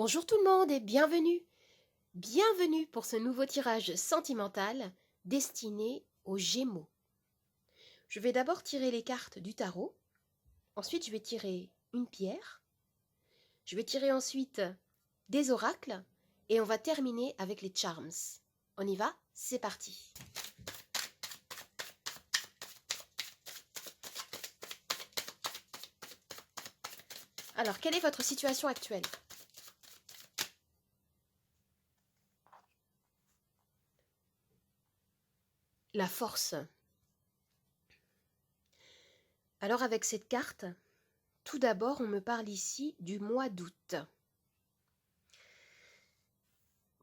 Bonjour tout le monde et bienvenue. Bienvenue pour ce nouveau tirage sentimental destiné aux Gémeaux. Je vais d'abord tirer les cartes du tarot. Ensuite, je vais tirer une pierre. Je vais tirer ensuite des oracles. Et on va terminer avec les charms. On y va? C'est parti. Alors, quelle est votre situation actuelle? La force. Alors avec cette carte, tout d'abord, on me parle ici du mois d'août.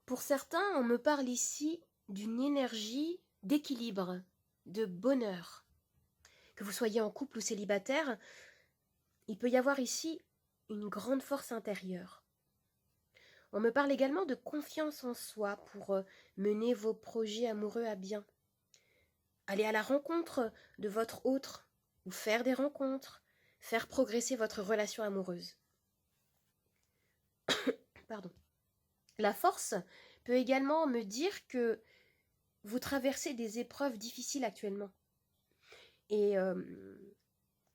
Pour certains, on me parle ici d'une énergie d'équilibre, de bonheur. Que vous soyez en couple ou célibataire, il peut y avoir ici une grande force intérieure. On me parle également de confiance en soi pour mener vos projets amoureux à bien. Aller à la rencontre de votre autre ou faire des rencontres, faire progresser votre relation amoureuse. Pardon. La force peut également me dire que vous traversez des épreuves difficiles actuellement. Et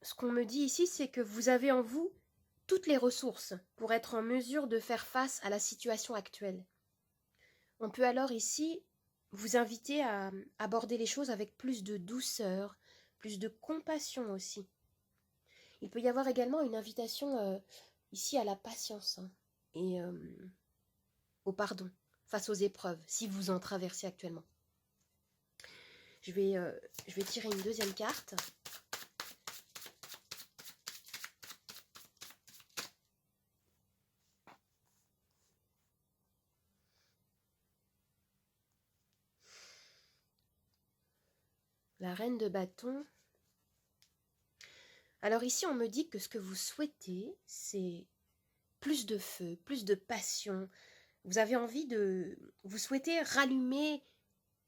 ce qu'on me dit ici, c'est que vous avez en vous toutes les ressources pour être en mesure de faire face à la situation actuelle. On peut alors ici vous inviter à aborder les choses avec plus de douceur, plus de compassion aussi. Il peut y avoir également une invitation ici à la patience et au pardon face aux épreuves, si vous en traversez actuellement. Je vais tirer une deuxième carte. La reine de bâton. Alors ici, on me dit que ce que vous souhaitez, c'est plus de feu, plus de passion. Vous avez envie de... Vous souhaitez rallumer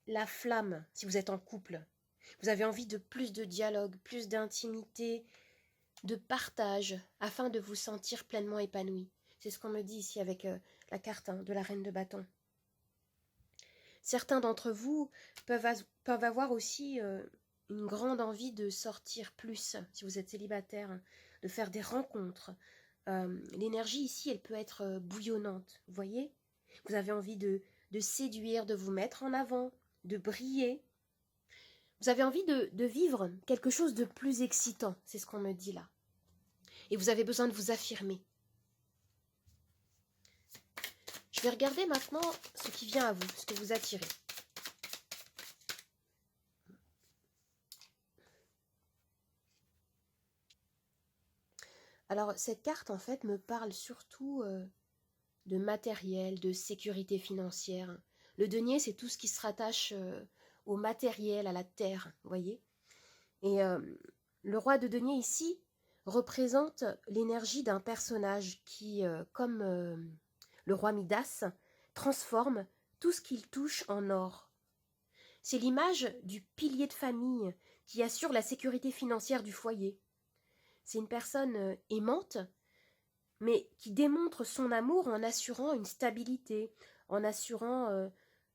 la flamme si vous êtes en couple. Vous avez envie de plus de dialogue, plus d'intimité, de partage, afin de vous sentir pleinement épanoui. C'est ce qu'on me dit ici avec la carte de la reine de bâton. Certains d'entre vous peuvent avoir aussi une grande envie de sortir plus, si vous êtes célibataire, de faire des rencontres. L'énergie ici, elle peut être bouillonnante, vous voyez? Vous avez envie de séduire, de vous mettre en avant, de briller. Vous avez envie de vivre quelque chose de plus excitant, c'est ce qu'on me dit là. Et vous avez besoin de vous affirmer. Je vais regarder maintenant ce qui vient à vous, ce que vous attirez. Alors, cette carte, en fait, me parle surtout de matériel, de sécurité financière. Le denier, c'est tout ce qui se rattache au matériel, à la terre, vous voyez. Et le roi de denier, ici, représente l'énergie d'un personnage qui, comme le roi Midas, transforme tout ce qu'il touche en or. C'est l'image du pilier de famille qui assure la sécurité financière du foyer. C'est une personne aimante, mais qui démontre son amour en assurant une stabilité, en assurant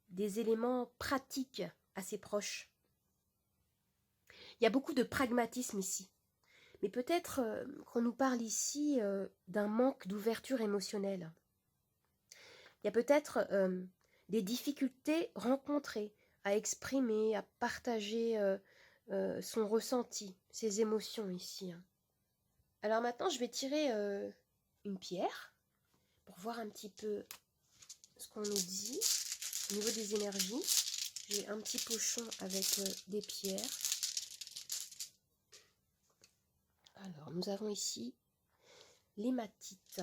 des éléments pratiques à ses proches. Il y a beaucoup de pragmatisme ici. Mais peut-être qu'on nous parle ici d'un manque d'ouverture émotionnelle. Il y a peut-être des difficultés rencontrées à exprimer, à partager son ressenti, ses émotions ici. Alors maintenant, je vais tirer une pierre pour voir un petit peu ce qu'on nous dit au niveau des énergies. J'ai un petit pochon avec des pierres. Alors, nous avons ici l'hématite.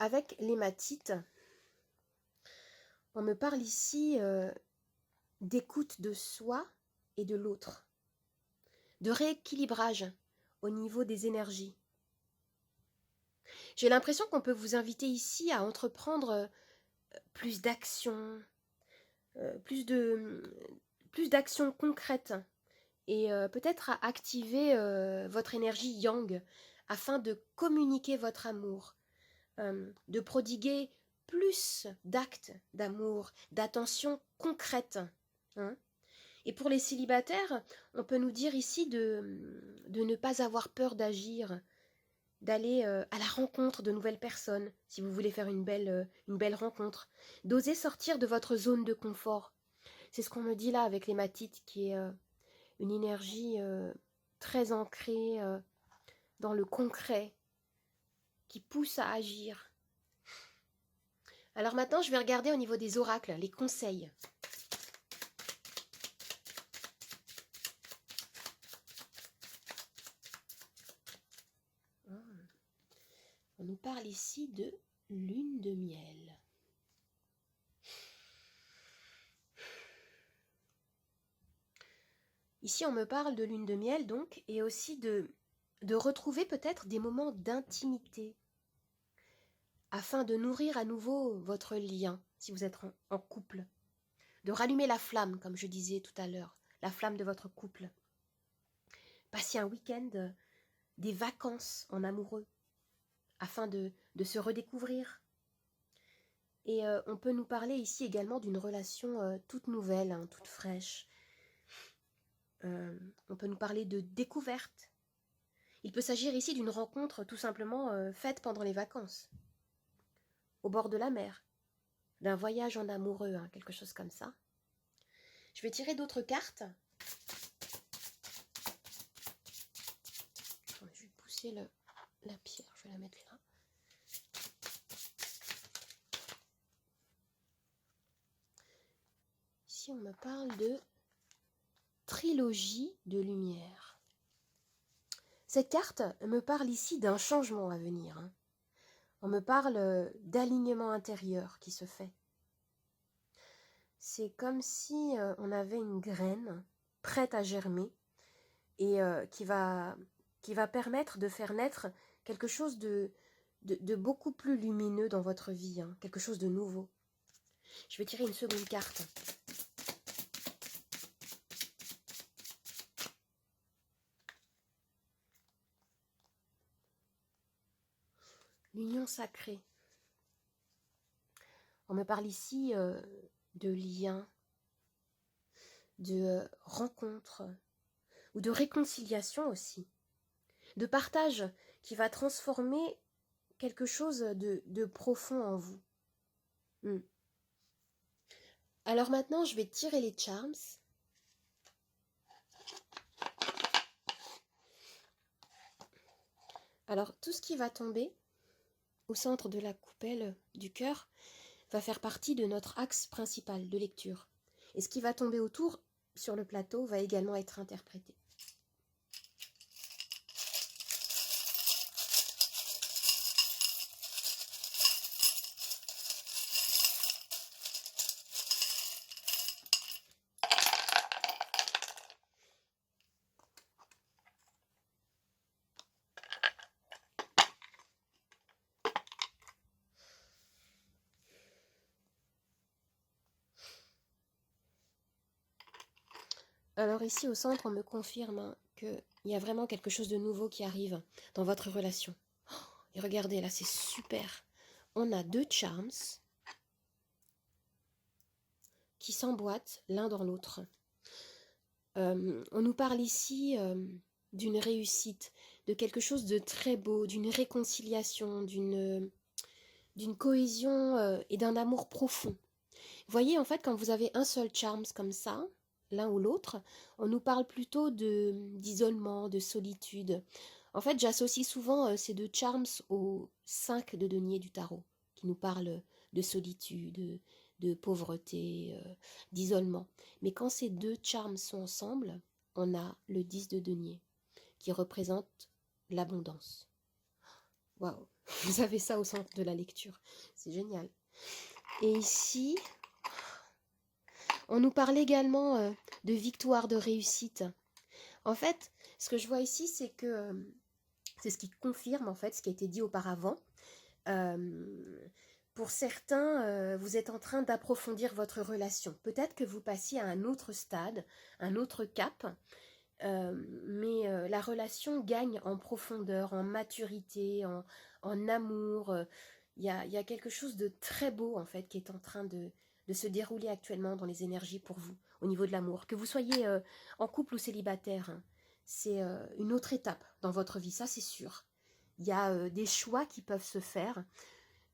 Avec l'hématite, on me parle ici d'écoute de soi et de l'autre, de rééquilibrage au niveau des énergies. J'ai l'impression qu'on peut vous inviter ici à entreprendre plus d'actions, plus d'actions concrètes et peut-être à activer votre énergie yang, afin de communiquer votre amour, de prodiguer plus d'actes d'amour, d'attention concrète. Hein. Et pour les célibataires, on peut nous dire ici de ne pas avoir peur d'agir, d'aller à la rencontre de nouvelles personnes, si vous voulez faire une belle rencontre, d'oser sortir de votre zone de confort. C'est ce qu'on me dit là avec l'hématite, qui est une énergie très ancrée dans le concret, qui pousse à agir. Alors maintenant, je vais regarder au niveau des oracles, les conseils. On nous parle ici de lune de miel. Ici, on me parle de lune de miel, donc, et aussi de retrouver peut-être des moments d'intimité, afin de nourrir à nouveau votre lien, si vous êtes en couple. De rallumer la flamme, comme je disais tout à l'heure, la flamme de votre couple. Passer un week-end, des vacances en amoureux, afin de se redécouvrir. Et on peut nous parler ici également d'une relation toute nouvelle, hein, toute fraîche. On peut nous parler de découverte. Il peut s'agir ici d'une rencontre tout simplement faite pendant les vacances, au bord de la mer, d'un voyage en amoureux, hein, quelque chose comme ça. Je vais tirer d'autres cartes. Je vais pousser la pierre, je vais la mettre là. Ici, on me parle de trilogie de lumière. Cette carte me parle ici d'un changement à venir. Hein. On me parle d'alignement intérieur qui se fait. C'est comme si on avait une graine prête à germer et qui va permettre de faire naître quelque chose de beaucoup plus lumineux dans votre vie, hein, quelque chose de nouveau. Je vais tirer une seconde carte. L'union sacrée. On me parle ici de liens, de rencontres ou de réconciliation aussi, de partage qui va transformer quelque chose de profond en vous. Alors maintenant, je vais tirer les charms. Alors, tout ce qui va tomber au centre de la coupelle du cœur va faire partie de notre axe principal de lecture. Et ce qui va tomber autour, sur le plateau, va également être interprété. Alors ici au centre, on me confirme qu'il y a vraiment quelque chose de nouveau qui arrive dans votre relation. Oh, et regardez, là c'est super. On a 2 charms qui s'emboîtent l'un dans l'autre. On nous parle ici d'une réussite, de quelque chose de très beau, d'une réconciliation, d'une cohésion et d'un amour profond. Vous voyez, en fait, quand vous avez un seul charms comme ça, l'un ou l'autre, on nous parle plutôt d'isolement, de solitude. En fait, j'associe souvent ces 2 charms aux 5 de denier du tarot, qui nous parlent de solitude, de pauvreté, d'isolement. Mais quand ces 2 charms sont ensemble, on a le 10 de denier, qui représente l'abondance. Waouh, vous avez ça au centre de la lecture, c'est génial. Et ici, on nous parle également de victoire, de réussite. En fait, ce que je vois ici, c'est que c'est ce qui confirme en fait ce qui a été dit auparavant. Pour certains, vous êtes en train d'approfondir votre relation. Peut-être que vous passiez à un autre stade, un autre cap, mais la relation gagne en profondeur, en maturité, en amour. Il y a quelque chose de très beau, en fait, qui est en train de se dérouler actuellement dans les énergies pour vous, au niveau de l'amour. Que vous soyez en couple ou célibataire, hein, c'est une autre étape dans votre vie, ça c'est sûr. Il y a des choix qui peuvent se faire,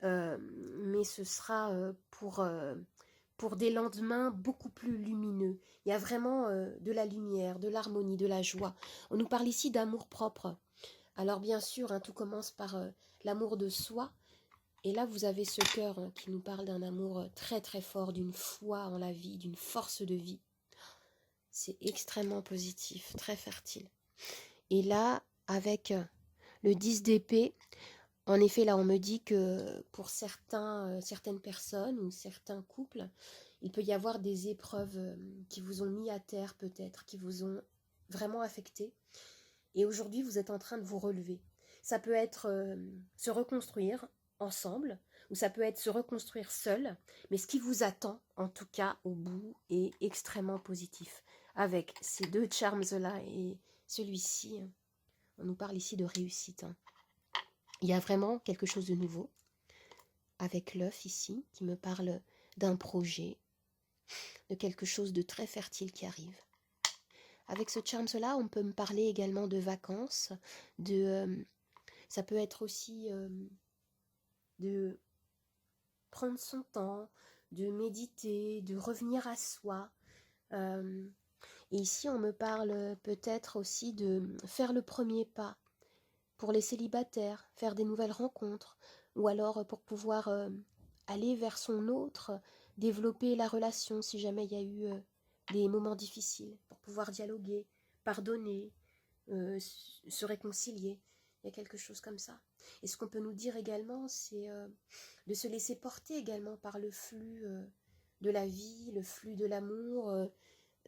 mais ce sera pour des lendemains beaucoup plus lumineux. Il y a vraiment de la lumière, de l'harmonie, de la joie. On nous parle ici d'amour propre. Alors bien sûr, hein, tout commence par l'amour de soi. Et là, vous avez ce cœur hein, qui nous parle d'un amour très très fort, d'une foi en la vie, d'une force de vie. C'est extrêmement positif, très fertile. Et là, avec le 10 d'épée, en effet, là, on me dit que pour certaines personnes ou certains couples, il peut y avoir des épreuves qui vous ont mis à terre peut-être, qui vous ont vraiment affecté. Et aujourd'hui, vous êtes en train de vous relever. Ça peut être se reconstruire ensemble, ou ça peut être se reconstruire seul, mais ce qui vous attend, en tout cas, au bout, est extrêmement positif. Avec ces deux charms-là et celui-ci, on nous parle ici de réussite. Hein. Il y a vraiment quelque chose de nouveau avec l'œuf ici qui me parle d'un projet, de quelque chose de très fertile qui arrive. Avec ce charms-là, on peut me parler également de vacances, ça peut être aussi de prendre son temps, de méditer, de revenir à soi. Et ici, on me parle peut-être aussi de faire le premier pas pour les célibataires, faire des nouvelles rencontres, ou alors pour pouvoir aller vers son autre, développer la relation si jamais il y a eu des moments difficiles, pour pouvoir dialoguer, pardonner, se réconcilier. Il y a quelque chose comme ça. Et ce qu'on peut nous dire également, c'est de se laisser porter également par le flux de la vie, le flux de l'amour,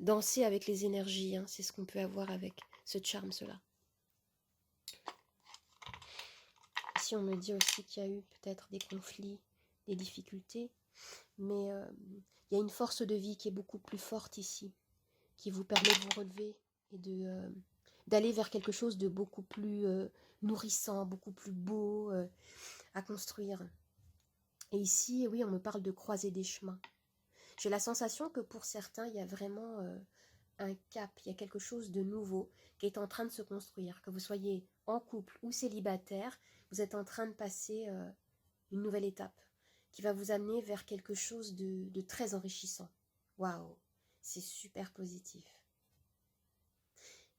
danser avec les énergies. Hein, c'est ce qu'on peut avoir avec ce charme-là. Ici, on me dit aussi qu'il y a eu peut-être des conflits, des difficultés, mais il y a une force de vie qui est beaucoup plus forte ici, qui vous permet de vous relever et d'aller vers quelque chose de beaucoup plus nourrissant, beaucoup plus beau à construire. Et ici, oui, on me parle de croiser des chemins. J'ai la sensation que pour certains, il y a vraiment un cap, il y a quelque chose de nouveau qui est en train de se construire. Que vous soyez en couple ou célibataire, vous êtes en train de passer une nouvelle étape qui va vous amener vers quelque chose de très enrichissant. Waouh, c'est super positif.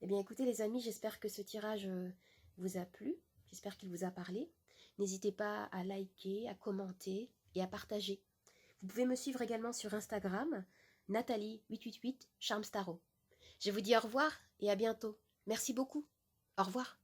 Eh bien écoutez les amis, j'espère que ce tirage vous a plu, j'espère qu'il vous a parlé. N'hésitez pas à liker, à commenter et à partager. Vous pouvez me suivre également sur Instagram, Nathalie888 Charmstaro. Je vous dis au revoir et à bientôt. Merci beaucoup. Au revoir.